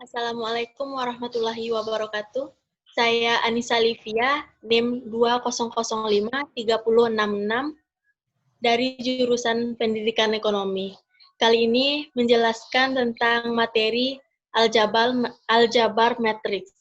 Assalamualaikum warahmatullahi wabarakatuh. Saya Anissa Livia, NIM 20053066 dari jurusan Pendidikan Ekonomi. Kali ini menjelaskan tentang materi aljabar matriks.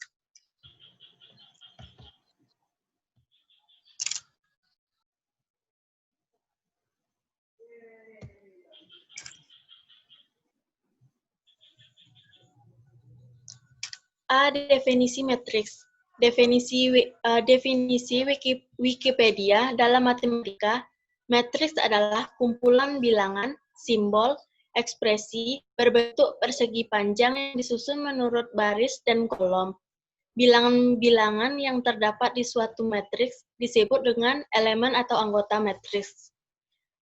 A. Definisi matriks. Definisi Wikipedia dalam matematika, matriks adalah kumpulan bilangan, simbol, ekspresi berbentuk persegi panjang yang disusun menurut baris dan kolom. Bilangan-bilangan yang terdapat di suatu matriks disebut dengan elemen atau anggota matriks.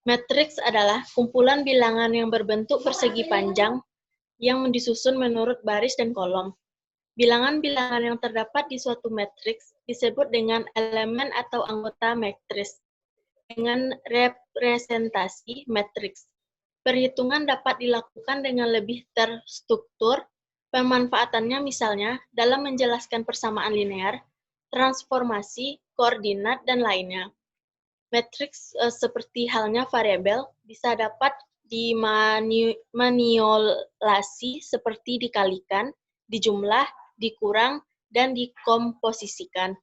Matriks adalah kumpulan bilangan yang berbentuk persegi panjang yang disusun menurut baris dan kolom. Bilangan-bilangan yang terdapat di suatu matriks disebut dengan elemen atau anggota matriks. Dengan representasi matriks, perhitungan dapat dilakukan dengan lebih terstruktur. Pemanfaatannya misalnya dalam menjelaskan persamaan linear, transformasi, koordinat, dan lainnya. Matriks seperti halnya variabel bisa dapat dimanipulasi seperti dikalikan, dijumlah, dikurang, dan dikomposisikan.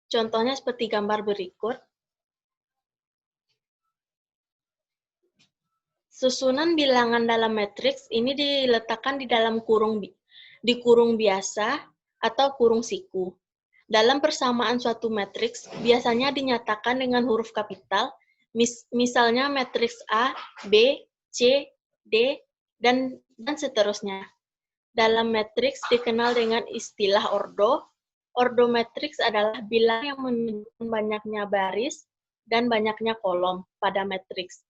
Contohnya seperti gambar berikut. Susunan bilangan dalam matriks ini diletakkan di dalam kurung biasa atau kurung siku. Dalam persamaan suatu matriks biasanya dinyatakan dengan huruf kapital, misalnya matriks A, B, C, D, dan seterusnya. Dalam matriks dikenal dengan istilah ordo. Ordo matriks adalah bilangan yang menunjukkan banyaknya baris dan banyaknya kolom pada matriks.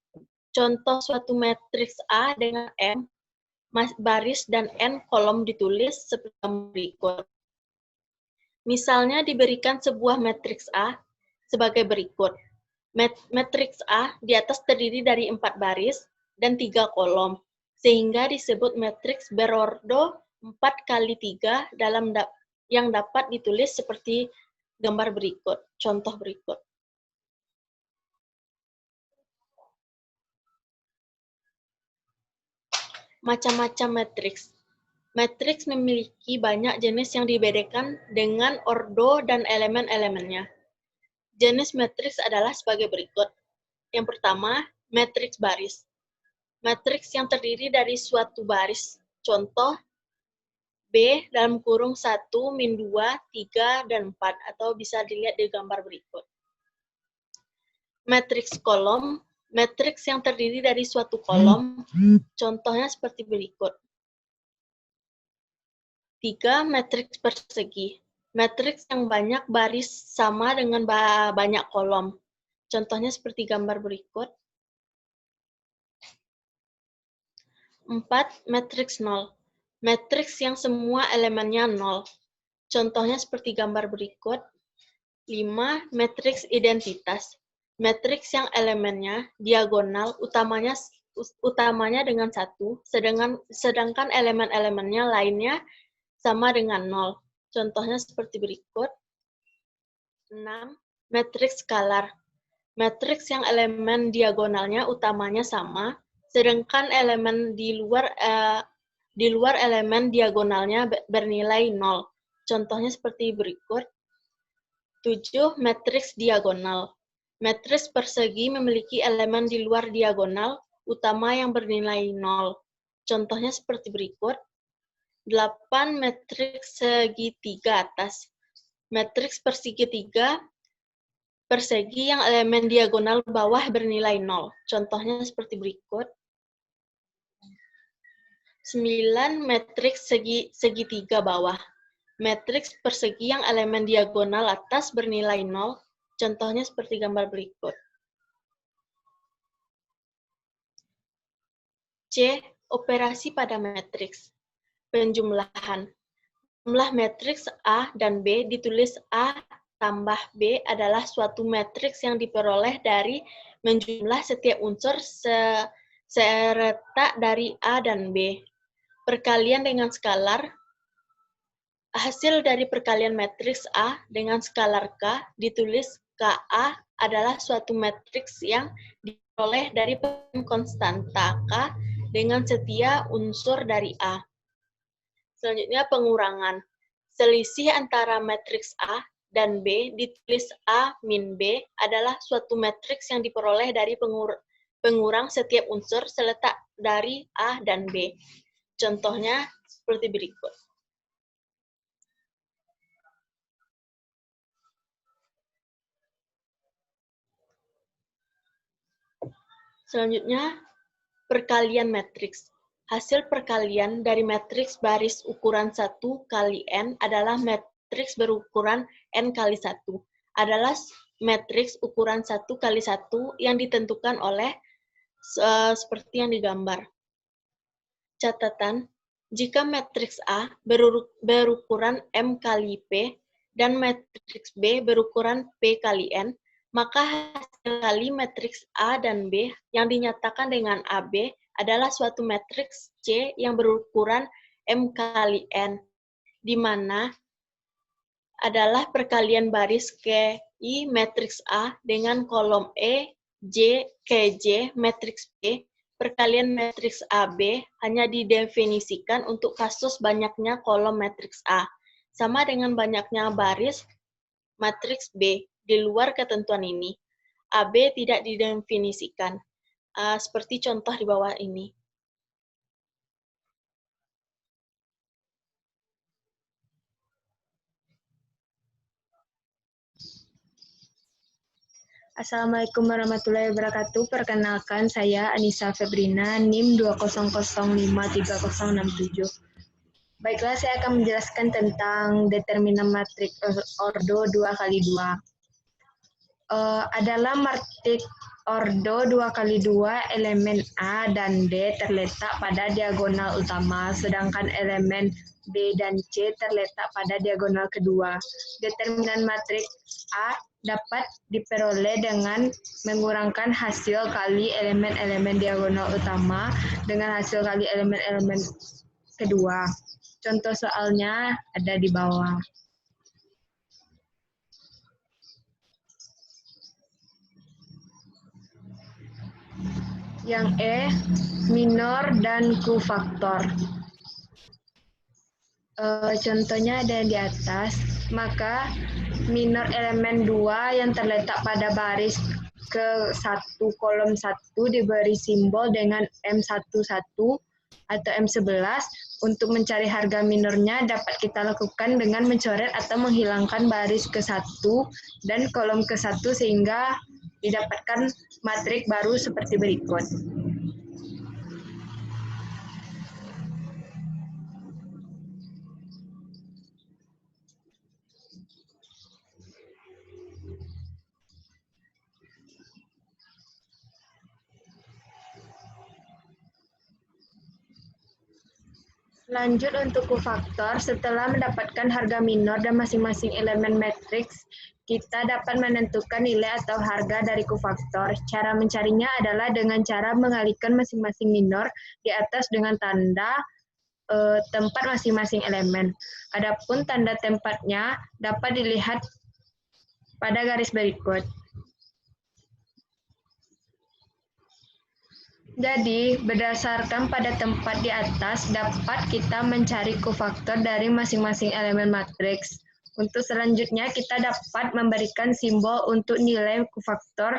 Contoh suatu matriks A dengan M baris dan N kolom ditulis seperti berikut. Misalnya diberikan sebuah matriks A sebagai berikut. Matriks A di atas terdiri dari 4 baris dan 3 kolom, sehingga disebut matriks berordo 4x3 yang dapat ditulis seperti gambar berikut, contoh berikut. Macam-macam matriks. Matriks memiliki banyak jenis yang dibedakan dengan ordo dan elemen-elemennya. Jenis matriks adalah sebagai berikut. Yang pertama, matriks baris. Matriks yang terdiri dari suatu baris. Contoh, B dalam kurung 1, min 2, 3, dan 4, atau bisa dilihat di gambar berikut. Matriks kolom, matriks yang terdiri dari suatu kolom, contohnya seperti berikut. 3. Matriks persegi. Matriks yang banyak baris sama dengan banyak kolom. Contohnya seperti gambar berikut. 4. Matriks 0. Matriks yang semua elemennya 0. Contohnya seperti gambar berikut. 5. Matriks identitas. Matriks yang elemennya diagonal utamanya dengan 1, sedangkan elemen-elemennya lainnya sama dengan 0. Contohnya seperti berikut. 6. Matriks skalar. Matriks yang elemen diagonalnya utamanya sama, sedangkan elemen di luar elemen diagonalnya bernilai 0. Contohnya seperti berikut. 7. Matriks diagonal. Matriks persegi memiliki elemen di luar diagonal utama yang bernilai 0. Contohnya seperti berikut. 8. Matriks segitiga atas. Matriks persegitiga persegi yang elemen diagonal bawah bernilai 0. Contohnya seperti berikut. 9. Matriks segitiga bawah. Matriks persegi yang elemen diagonal atas bernilai 0. Contohnya seperti gambar berikut. C. Operasi pada matriks. Penjumlahan. Jumlah matriks A dan B ditulis A tambah B adalah suatu matriks yang diperoleh dari menjumlah setiap unsur serta dari A dan B. perkalian dengan skalar. Hasil dari perkalian matriks A dengan skalar K ditulis KA adalah suatu matriks yang diperoleh dari konstanta K dengan setiap unsur dari A. Selanjutnya pengurangan. Selisih antara matriks A dan B ditulis A min B adalah suatu matriks yang diperoleh dari pengurang setiap unsur seletak dari A dan B. Contohnya seperti berikut. Selanjutnya, perkalian matriks. Hasil perkalian dari matriks baris ukuran 1 kali N adalah matriks berukuran N kali 1. Adalah matriks ukuran 1 kali 1 yang ditentukan oleh seperti yang digambar. Catatan, jika matriks A berukuran M kali P dan matriks B berukuran P kali N, maka hasil kali matriks A dan B yang dinyatakan dengan AB adalah suatu matriks C yang berukuran M kali N, di mana adalah perkalian baris KI matriks A dengan kolom E, J, KJ matriks B. Perkalian matriks AB hanya didefinisikan untuk kasus banyaknya kolom matriks A, sama dengan banyaknya baris matriks B. Di luar ketentuan ini, AB tidak didefinisikan, seperti contoh di bawah ini. Assalamualaikum warahmatullahi wabarakatuh. Perkenalkan, saya Anissa Febrina, NIM 200530067. Baiklah, saya akan menjelaskan tentang determinan matriks ordo 2x2. Adalah matriks ordo 2x2, elemen A dan D terletak pada diagonal utama, sedangkan elemen B dan C terletak pada diagonal kedua. Determinan matriks A dapat diperoleh dengan mengurangkan hasil kali elemen-elemen diagonal utama dengan hasil kali elemen-elemen kedua. Contoh soalnya ada di bawah. Yang E, minor dan kofaktor. Contohnya ada di atas, maka minor elemen 2 yang terletak pada baris ke-1 kolom 1 diberi simbol dengan M11 atau M11. Untuk mencari harga minornya dapat kita lakukan dengan mencoret atau menghilangkan baris ke-1 dan kolom ke-1 sehingga didapatkan matriks baru seperti berikut. Lanjut untuk kofaktor, setelah mendapatkan harga minor dan masing-masing elemen matriks, kita dapat menentukan nilai atau harga dari kofaktor. Cara mencarinya adalah dengan cara mengalihkan masing-masing minor di atas dengan tanda tempat masing-masing elemen. Adapun tanda tempatnya dapat dilihat pada garis berikut. Jadi, berdasarkan pada tempat di atas, dapat kita mencari kofaktor dari masing-masing elemen matriks. Untuk selanjutnya, kita dapat memberikan simbol untuk nilai kofaktor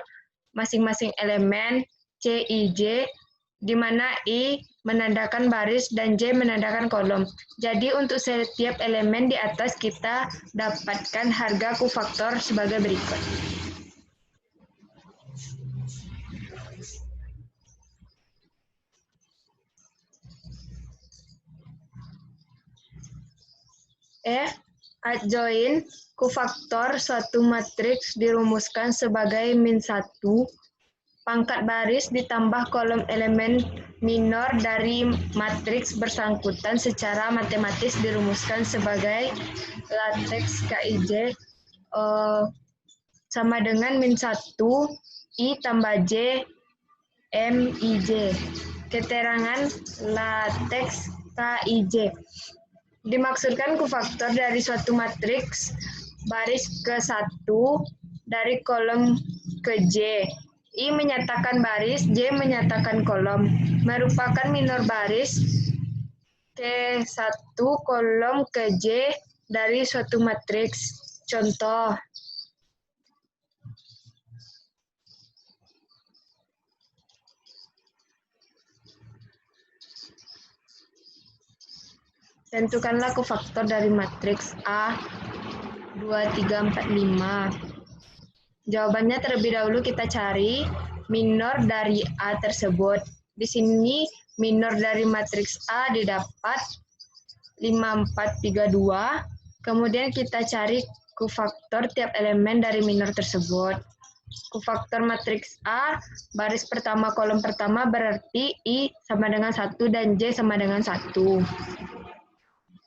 masing-masing elemen C, I, J, di mana I menandakan baris dan J menandakan kolom. Jadi, untuk setiap elemen di atas, kita dapatkan harga kofaktor sebagai berikut. Adjoint kofaktor suatu matriks dirumuskan sebagai min1, pangkat baris ditambah kolom elemen minor dari matriks bersangkutan secara matematis dirumuskan sebagai lateks KIJ sama dengan min1 I tambah J MIJ. Keterangan lateks KIJ. Dimaksudkan kofaktor dari suatu matriks baris ke-1 dari kolom ke J. I menyatakan baris, J menyatakan kolom. Merupakan minor baris ke-1 kolom ke J dari suatu matriks. Contoh. Tentukanlah kofaktor dari matriks A 2, 3, 4, 5. Jawabannya terlebih dahulu kita cari minor dari A tersebut. Di sini minor dari matriks A didapat 5, 4, 3, 2. Kemudian kita cari kofaktor tiap elemen dari minor tersebut. Kofaktor matriks A, baris pertama kolom pertama berarti I sama dengan 1 dan J sama dengan 1.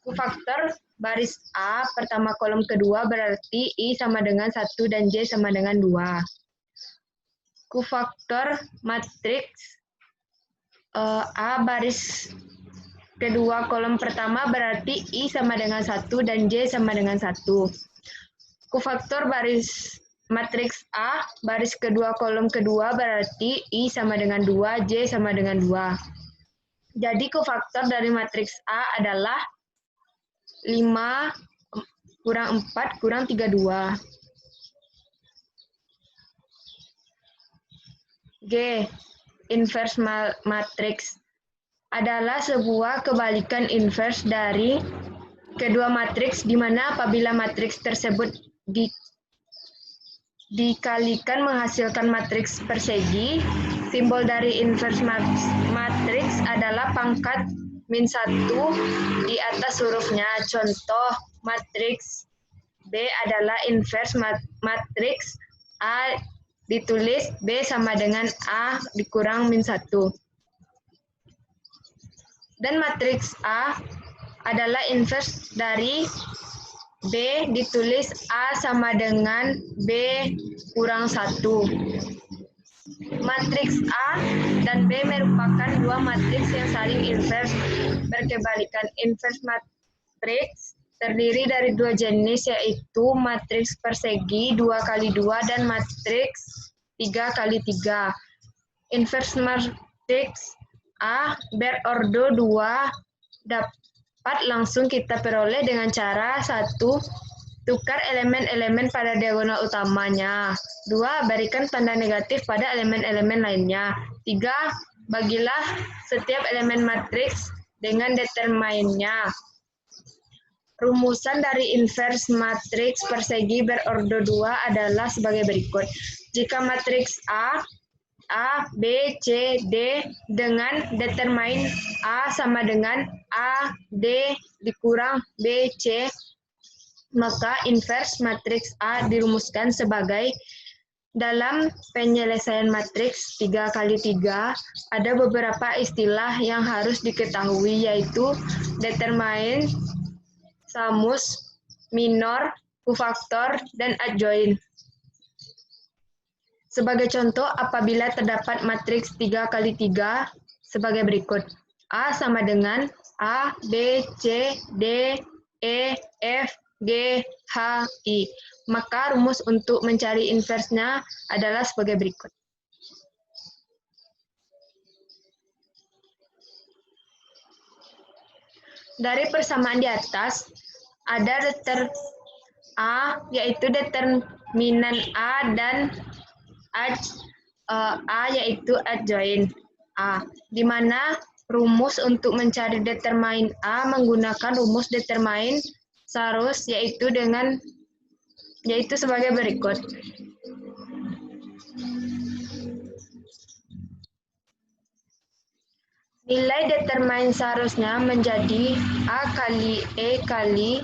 Kofaktor baris A pertama kolom kedua berarti I sama dengan 1 dan J sama dengan 2. Kofaktor matriks A baris kedua kolom pertama berarti I sama dengan 1 dan J sama dengan 1. Kofaktor baris matriks A baris kedua kolom kedua berarti I sama dengan 2, J sama dengan 2. Jadi kofaktor dari matriks A adalah 5 kurang 4 kurang 32. G. Inverse matriks adalah sebuah kebalikan inverse dari kedua matriks di mana apabila matriks tersebut dikalikan menghasilkan matriks persegi. Simbol dari inverse matriks adalah pangkat -1 di atas hurufnya. Contoh, matriks B adalah inverse matriks A ditulis B sama dengan A dikurang -1. Dan matriks A adalah inverse dari B ditulis A sama dengan B kurang 1. Matriks A dan B merupakan dua matriks yang saling inverse berkebalikan. Inverse matriks terdiri dari dua jenis, yaitu matriks persegi 2x2 dan matriks 3x3. Inverse matriks A berordo 2 dapat langsung kita peroleh dengan cara 1. Tukar elemen-elemen pada diagonal utamanya. 2. Berikan tanda negatif pada elemen-elemen lainnya. 3. Bagilah setiap elemen matriks dengan determinnya. Rumusan dari inverse matriks persegi berordo 2 adalah sebagai berikut. Jika matriks A, B, C, D dengan determin A sama dengan A, D dikurang B, C, maka inverse matriks A dirumuskan sebagai dalam penyelesaian matriks 3x3 ada beberapa istilah yang harus diketahui, yaitu determin, sumus, minor, kofaktor, dan adjoint. Sebagai contoh, apabila terdapat matriks 3x3 sebagai berikut. A sama dengan A, B, C, D, E, F, G, H, I. Maka rumus untuk mencari inverse-nya adalah sebagai berikut. Dari persamaan di atas, ada A, yaitu determinan A, dan A, yaitu adjoint A, di mana rumus untuk mencari determin A menggunakan rumus determin Sarus, yaitu sebagai berikut. Nilai determin seharusnya menjadi A kali E kali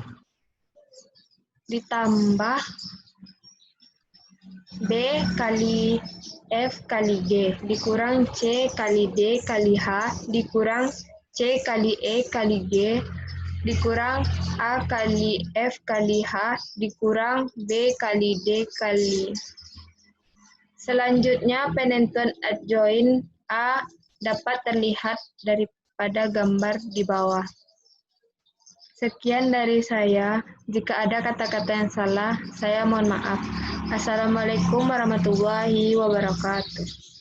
ditambah B kali F kali G dikurang C kali D kali H dikurang C kali E kali G dikurang A kali F kali H dikurang B kali D kali. Selanjutnya penentuan adjoint A dapat terlihat pada gambar di bawah. Sekian dari saya. Jika ada kata-kata yang salah, saya mohon maaf. Assalamualaikum warahmatullahi wabarakatuh.